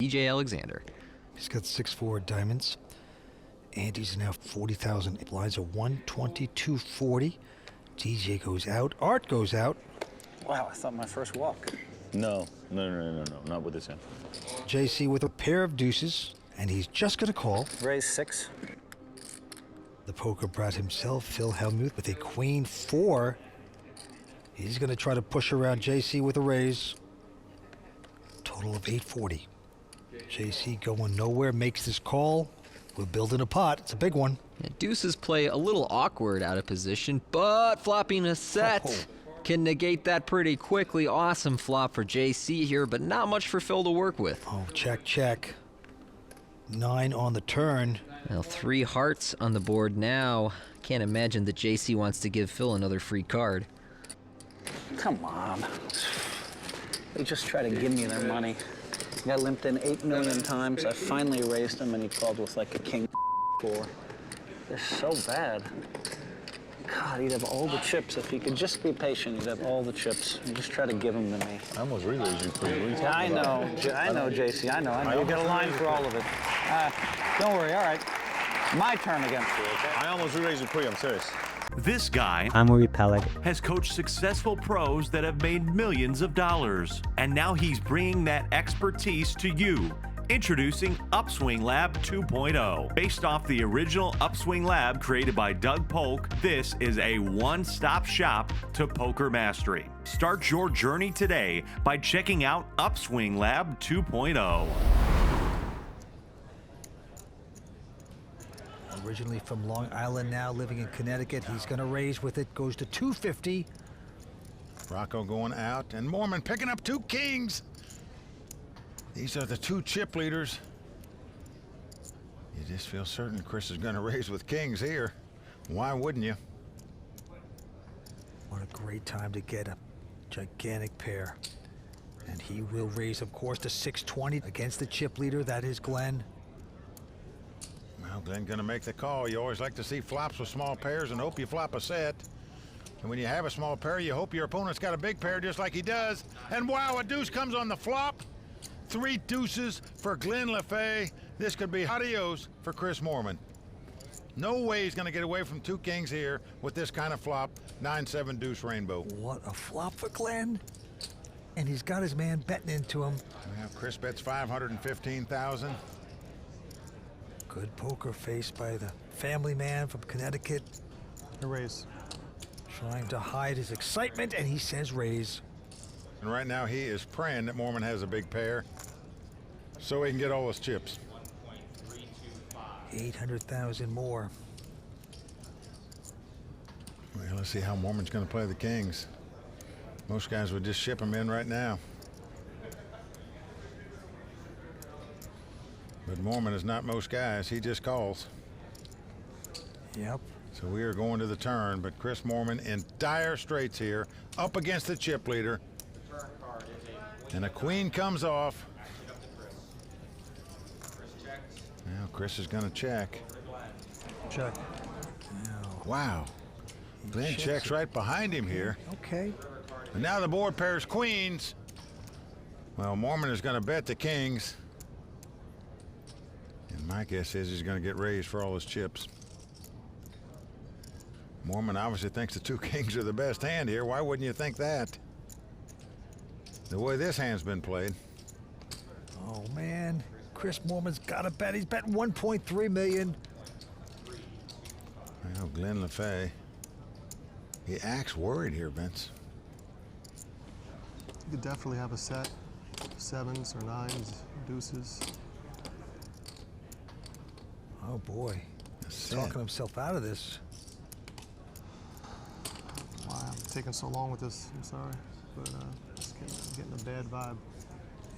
DJ Alexander. He's got 6-4 diamonds. Andy's now 40,000. Blinds are 122.40. DJ goes out. Art goes out. Wow, I thought my first walk. No, not with this hand. JC with a pair of deuces, and he's just going to call. Raise 6. The poker brat himself, Phil Hellmuth, with a queen 4. He's going to try to push around JC with a raise. Total of 840. JC going nowhere, makes this call. We're building a pot. It's a big one. And deuces play a little awkward out of position, but flopping a set can negate that pretty quickly. Awesome flop for JC here, but not much for Phil to work with. Oh, check, check. 9 on the turn. Well, 3 hearts on the board now. Can't imagine that JC wants to give Phil another free card. Come on. They just try to give me their money. Got limped in 8 million times. I finally raised him, and he called with like a king 4. They're so bad. God, he'd have all the chips. If he could just be patient, he'd have all the chips. You just try to give them to me. I almost re-raised you pretty easy. I know, JC, I know. You got a line for all of it. Don't worry, all right. My turn again. I almost re-raised you pretty, I'm serious. This guy I'm Uri Peleg. has coached successful pros that have made millions of dollars. And now he's bringing that expertise to you. Introducing Upswing Lab 2.0. Based off the original Upswing Lab created by Doug Polk, this is a one-stop shop to poker mastery. Start your journey today by checking out Upswing Lab 2.0. Originally from Long Island, now living in Connecticut. He's going to raise with it. Goes to 250. Rocco going out, and Mormon picking up 2 kings. These are the 2 chip leaders. You just feel certain Chris is going to raise with kings here. Why wouldn't you? What a great time to get a gigantic pair. And he will raise, of course, to 620 against the chip leader. That is Glenn. Well, Glenn going to make the call. You always like to see flops with small pairs and hope you flop a set. And when you have a small pair, you hope your opponent's got a big pair just like he does. And wow, a deuce comes on the flop. 3 deuces for Glenn LaFay. This could be adios for Chris Moorman. No way he's going to get away from 2 kings here with this kind of flop. 9-7 deuce rainbow. What a flop for Glenn. And he's got his man betting into him. Well, Chris bets 515,000. Good poker face by the family man from Connecticut. A raise. Trying to hide his excitement, and he says raise. And right now he is praying that Mormon has a big pair so he can get all his chips. 800,000 more. Well, let's see how Mormon's going to play the kings. Most guys would just ship him in right now. But Mormon is not most guys. He just calls. Yep. So we are going to the turn, but Chris Moorman in dire straits here, up against the chip leader. And a queen comes off. Now Chris is going to check. Check. Wow. Glenn checks right behind him here. Okay. And now the board pairs queens. Well, Moorman is going to bet the kings. And my guess is he's going to get raised for all his chips. Moorman obviously thinks the 2 kings are the best hand here. Why wouldn't you think that? The way this hand's been played. Oh, man. Chris Moorman's got to bet. He's betting 1.3 million. Well, Glenn LaFay. He acts worried here, Vince. You could definitely have a set. 7s or 9s, deuces. Oh, boy. He's talking himself out of this. Why I'm taking so long with this, I'm sorry. But it's getting a bad vibe.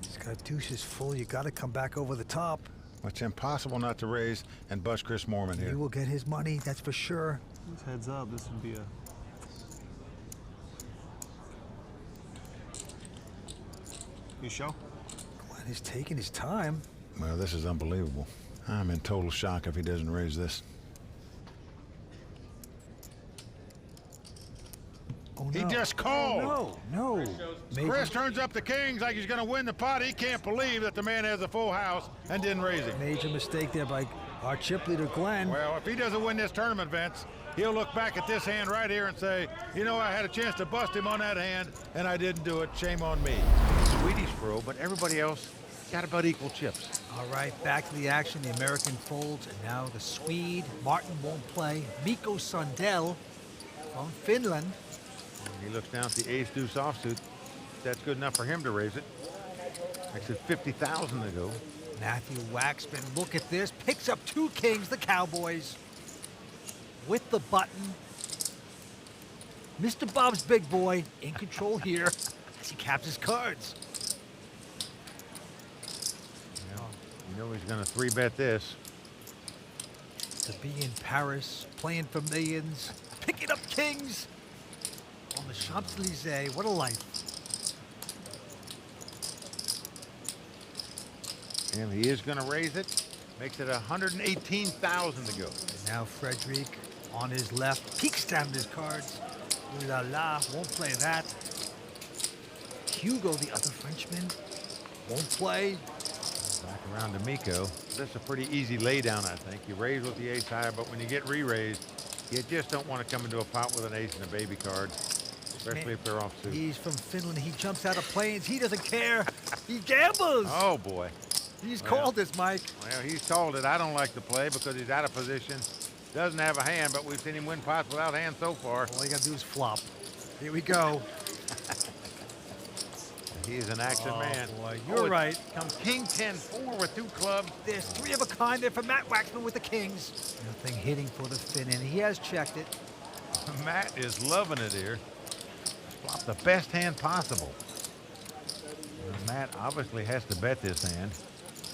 He's got deuces full. You got to come back over the top. It's impossible not to raise and bust Chris Moorman here. He will get his money, that's for sure. Just heads up, this would be a... You show? Glenn is taking his time. Well, this is unbelievable. I'm in total shock if he doesn't raise this. Oh, He no. just called. Oh, no. Major, Chris turns up the kings like he's going to win the pot. He can't believe that the man has a full house and didn't raise him. major mistake there by our chip leader, Glenn. Well, if he doesn't win this tournament, Vince, he'll look back at this hand right here and say, you know, I had a chance to bust him on that hand, and I didn't do it. Shame on me. Swedish pro, but everybody else got about equal chips. All right, back to the action. The American folds, and now the Swede. Martin won't play. Mikko Sundell from Finland. He looks down at the ace-deuce offsuit. That's good enough for him to raise it. Makes it 50,000 to go. Matthew Waxman, look at this. Picks up 2 kings, the Cowboys. With the button. Mr. Bob's big boy in control here as he caps his cards. You know he's going to 3-bet this. To be in Paris, playing for millions, picking up kings on the Champs-Elysees. What a life. And he is going to raise it. Makes it 118,000 to go. And now Frederic on his left, peeks down his cards. Ooh la la, won't play that. Hugo, the other Frenchman, won't play. Back around to Miko. This is a pretty easy laydown, I think. You raise with the ace high, but when you get re-raised, you just don't want to come into a pot with an ace and a baby card, especially if they're offsuit. He's from Finland. He jumps out of planes. He doesn't care. He gambles. Oh, boy. He's Well. called this, Mike. Well, he's called it. I don't like to play because he's out of position. Doesn't have a hand, but we've seen him win pots without hands so far. All you got to do is flop. Here we go. He's an action man. Boy, you're right. Comes king 10-4 with 2 clubs. There's 3 of a kind there for Matt Waxman with the kings. Nothing hitting for the Finn, and he has checked it. Matt is loving it here. Flop the best hand possible. Now, Matt obviously has to bet this hand.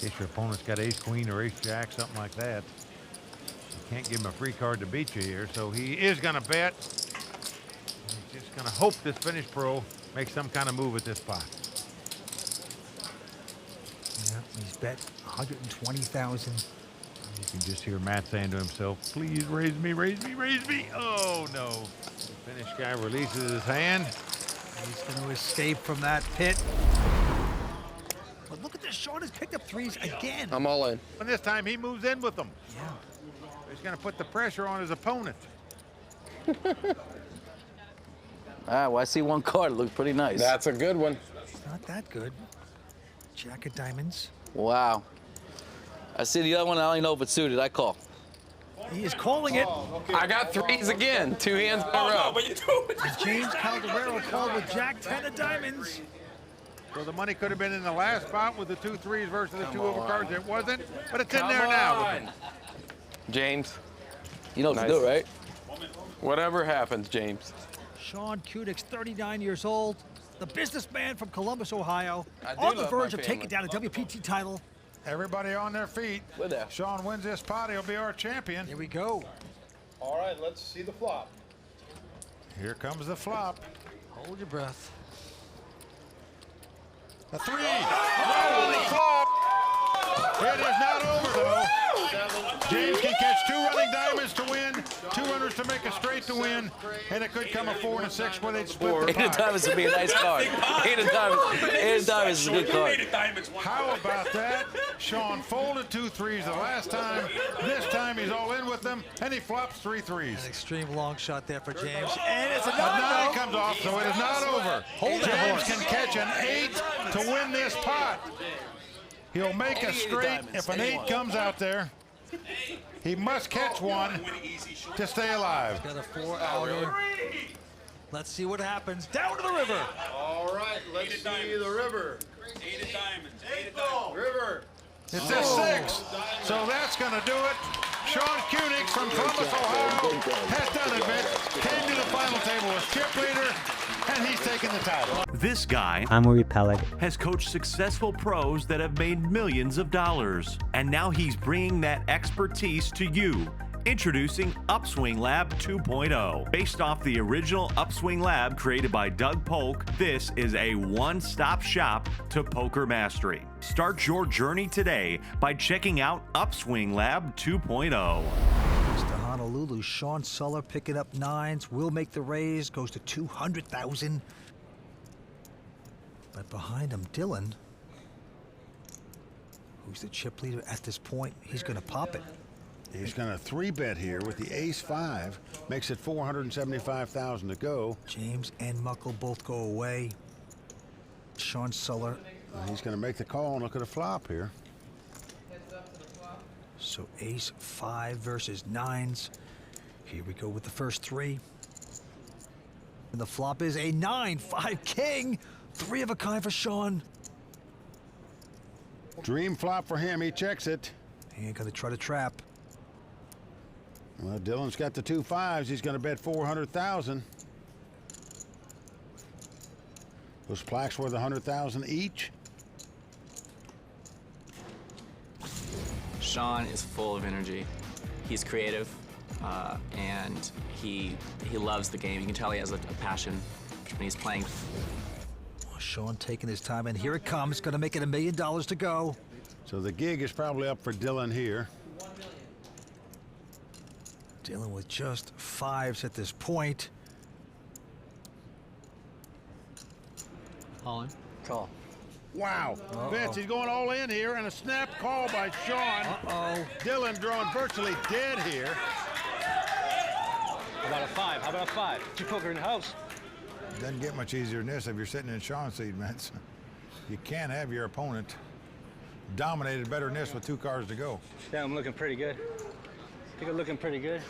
In case your opponent's got ace queen or ace jack, something like that. You can't give him a free card to beat you here, so he is going to bet. He's just going to hope this Finnish pro makes some kind of move at this pot. Yeah, he's bet 120,000. You can just hear Matt saying to himself, please raise me, raise me, raise me. Oh, no. The Finnish guy releases his hand. He's going to escape from that pit. But look at this. Sean has picked up 3s again. I'm all in. And this time he moves in with them. Yeah. He's going to put the pressure on his opponent. Well, I see 1 card. It looks pretty nice. That's a good one. It's not that good. Jack of diamonds. Wow. I see the other one. I don't even know if it's suited. I call. He is calling it. I got 3s again. 2 hands in a row. James Calderero called with Jack 10 of diamonds. So the money could have been in the last spot with the 2 3s versus the 2 overcards. It wasn't, but it's in there now. James, You know what to do, right? whatever happens, James. Sean Kudik's 39 years old, the businessman from Columbus, Ohio, I do on the love verge my of taking family. down a WPT title. Everybody on their feet. We're there. Sean wins this pot. He'll be our champion. Here we go. All right, let's see the flop. Here comes the flop. Hold your breath. A 3. Oh, the flop. It is not over, though. James can catch 2 running diamonds to win, 2 runners to make a straight to win, and it could come a 4 and a 6 where they'd split the 8 of pot. diamonds would be a nice card. 8 of diamonds. 8 of diamonds is a good card. How about that? Sean folded 2 3s the last time. This time he's all in with them, and he flops 3 3s. An extreme long shot there for James. And it's a A 9 9. comes off, so it is not over. Hold that James horse. can catch an 8 to win this pot. He'll make a straight if an 8 comes out there. He must catch 1 to stay alive. Got a 4 outer. Let's see what happens. Down to the river. All right, let's see the river. 8 of diamonds. 8 of diamonds. River. It's a 6, so that's going to do it. Sean Koenig from Columbus, Ohio, has done it, Vince. Came to the final table as chip leader, and he's taking the title. This guy Amory Peleg. has coached successful pros that have made millions of dollars. And now he's bringing that expertise to you. Introducing Upswing Lab 2.0. Based off the original Upswing Lab created by Doug Polk, this is a one-stop shop to poker mastery. Start your journey today by checking out Upswing Lab 2.0. Mr. Honolulu. Lulu. Sean Suller picking up 9s, will make the raise, goes to 200,000. But behind him, Dylan, who's the chip leader at this point, he's going to pop it. He's going to 3-bet here with the ace-5. Makes it 475,000 to go. James and Muckle both go away. Sean Suller. He's going to make the call and look at a flop here. So ace-5 versus 9s. Here we go with the first 3. And the flop is a 9-5 king. 3 of a kind for Sean. Dream flop for him. He checks it. He ain't going to try to trap. Well, Dylan's got the 2 5s. He's going to bet 400,000. Those plaques worth 100,000 each. Sean is full of energy. He's creative, and he loves the game. You can tell he has a passion when he's playing. Well, Sean taking his time, and here it comes. Going to make it $1 million to go. So the gig is probably up for Dylan here. Dylan with just 5s at this point. Calling. Call. Wow. Vince, he's going all in here, and a snap call by Sean. Uh-oh. Dylan drawing virtually dead here. How about a 5? How about a 5? 2 poker in the house. Doesn't get much easier than this if you're sitting in Sean's seat, Vince. You can't have your opponent dominated better than this with 2 cards to go. Yeah, I'm looking pretty good. I think I'm looking pretty good.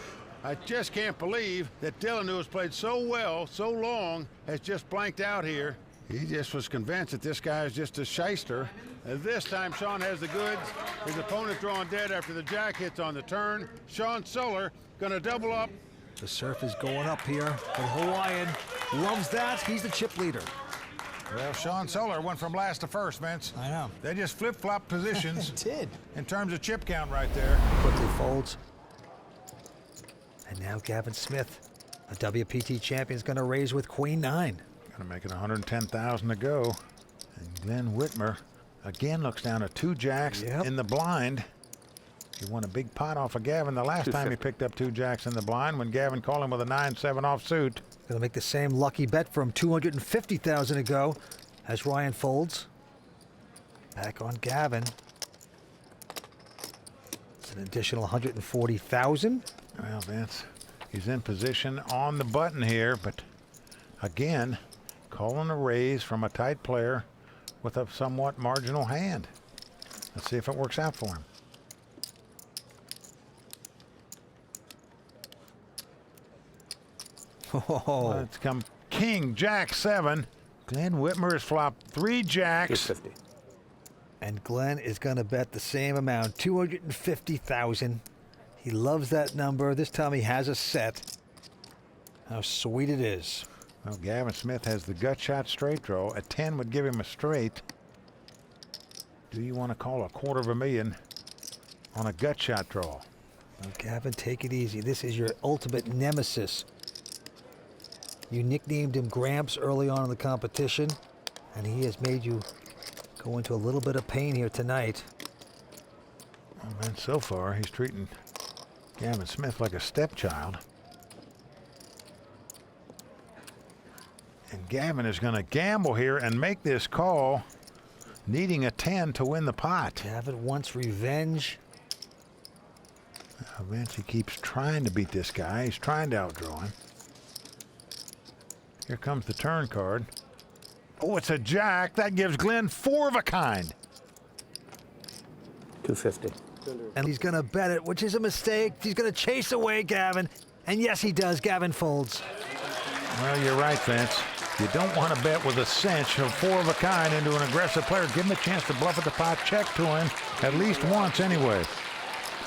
I just can't believe that Dylan, who has played so well, so long, has just blanked out here. He just was convinced that this guy is just a shyster. And this time, Sean has the goods. His opponent drawing dead after the jack hits on the turn. Sean Suller gonna double up. The surf is going up here, but Hawaiian loves that. He's the chip leader. Well, Sean Suller went from last to first, Vince. I know. They just flip-flop positions. Did. In terms of chip count right there. Quickly folds. And now Gavin Smith, a WPT champion, is going to raise with Queen 9. Gonna make it 110,000 to go. And Glenn Whitmer again looks down at 2 jacks in the blind. He won a big pot off of Gavin the last time he picked up 2 jacks in the blind when Gavin called him with a 9-7 offsuit. Going to make the same lucky bet from 250,000 to go as Ryan folds. Back on Gavin. It's an additional 140,000. Well, Vince, he's in position on the button here, but again, calling a raise from a tight player with a somewhat marginal hand. Let's see if it works out for him. Oh. Let's come King, Jack 7. Glenn Whitmer has flopped 3 jacks. 250. And Glenn is going to bet the same amount, 250,000. He loves that number. This time he has a set. How sweet it is. Well, Gavin Smith has the gut shot straight draw. A 10 would give him a straight. Do you want to call $250,000 on a gut shot draw? Well, Gavin, take it easy. This is your ultimate nemesis. You nicknamed him Gramps early on in the competition, and he has made you go into a little bit of pain here tonight. Well, man, so far he's treating Gavin Smith like a stepchild. And Gavin is going to gamble here and make this call, needing a 10 to win the pot. Gavin wants revenge. Vince, he keeps trying to beat this guy. He's trying to outdraw him. Here comes the turn card. Oh, it's a jack. That gives Glenn 4 of a kind. 250. And he's going to bet it, which is a mistake. He's going to chase away Gavin. And yes, he does. Gavin folds. Well, you're right, Vince. You don't want to bet with a cinch of 4 of a kind into an aggressive player. Give him a chance to bluff at the pot. Check to him at least once anyway.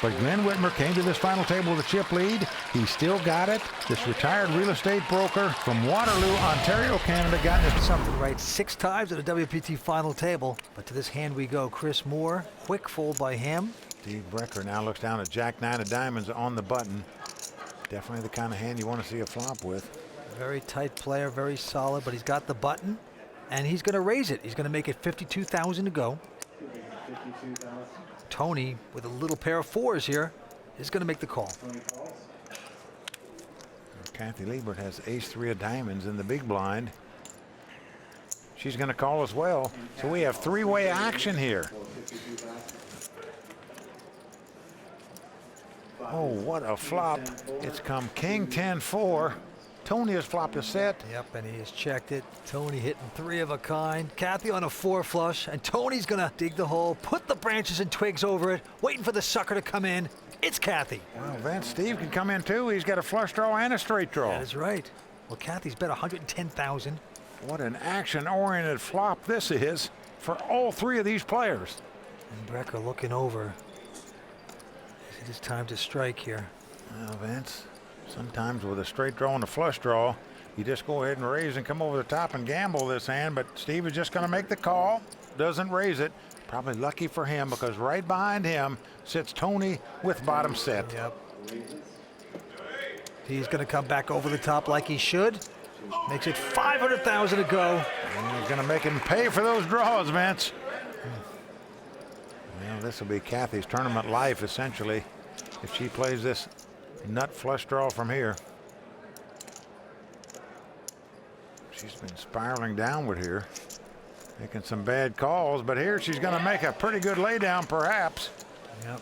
But Glenn Whitmer came to this final table with a chip lead. He still got it. This retired real estate broker from Waterloo, Ontario, Canada, got it. Something right 6 times at a WPT final table. But to this hand we go. Chris Moore, quick fold by him. Steve Brecker now looks down at Jack 9 of diamonds on the button. Definitely the kind of hand you want to see a flop with. Very tight player, very solid, but he's got the button, and he's going to raise it. He's going to make it 52,000 to go. Tony, with a little pair of 4s here, is going to make the call. Kathy Liebert has ace-3 of diamonds in the big blind. She's going to call as well. So we have three-way action here. Oh, what a flop. It's come king 10-4. Tony has flopped a set. Yep, and he has checked it. Tony hitting 3 of a kind. Kathy on a 4 flush, and Tony's gonna dig the hole, put the branches and twigs over it, waiting for the sucker to come in. It's Kathy. Well, Vince, Steve can come in too. He's got a flush draw and a straight draw. That is right. Well, Kathy's bet 110,000. What an action-oriented flop this is for all 3 of these players. And Brecker looking over. It is time to strike here. Well, Vince, sometimes with a straight draw and a flush draw, you just go ahead and raise and come over the top and gamble this hand, but Steve is just going to make the call, doesn't raise it. Probably lucky for him because right behind him sits Tony with bottom set. Yep. He's going to come back over the top like he should. Makes it 500,000 to go. And he's going to make him pay for those draws, Vince. Well, this will be Kathy's tournament life, essentially, if she plays this nut flush draw from here. She's been spiraling downward here, making some bad calls, but here she's going to make a pretty good laydown, perhaps. Yep.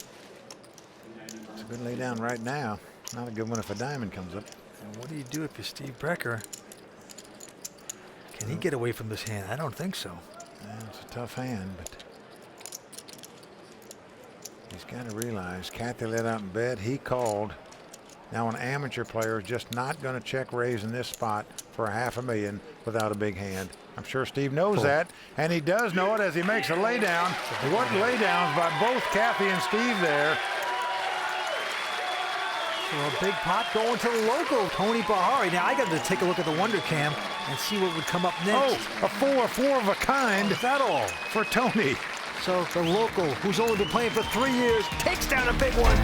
It's a good laydown right now. Not a good one if a diamond comes up. And what do you do if you're Steve Brecker? Can he get away from this hand? I don't think so. Yeah, it's a tough hand, but he's got to realize Kathy let out in bed. He called. Now an amateur player is just not going to check raise in this spot for $500,000 without a big hand. I'm sure Steve knows that, and he does know it as he makes a laydown. What laydowns by both Kathy and Steve there. So a big pot going to the local, Tony Bahari. Now I got to take a look at the Wonder Cam and see what would come up next. Oh, a 4 of a kind. Is that all? For Tony. So the local, who's only been playing for 3 years, takes down a big one.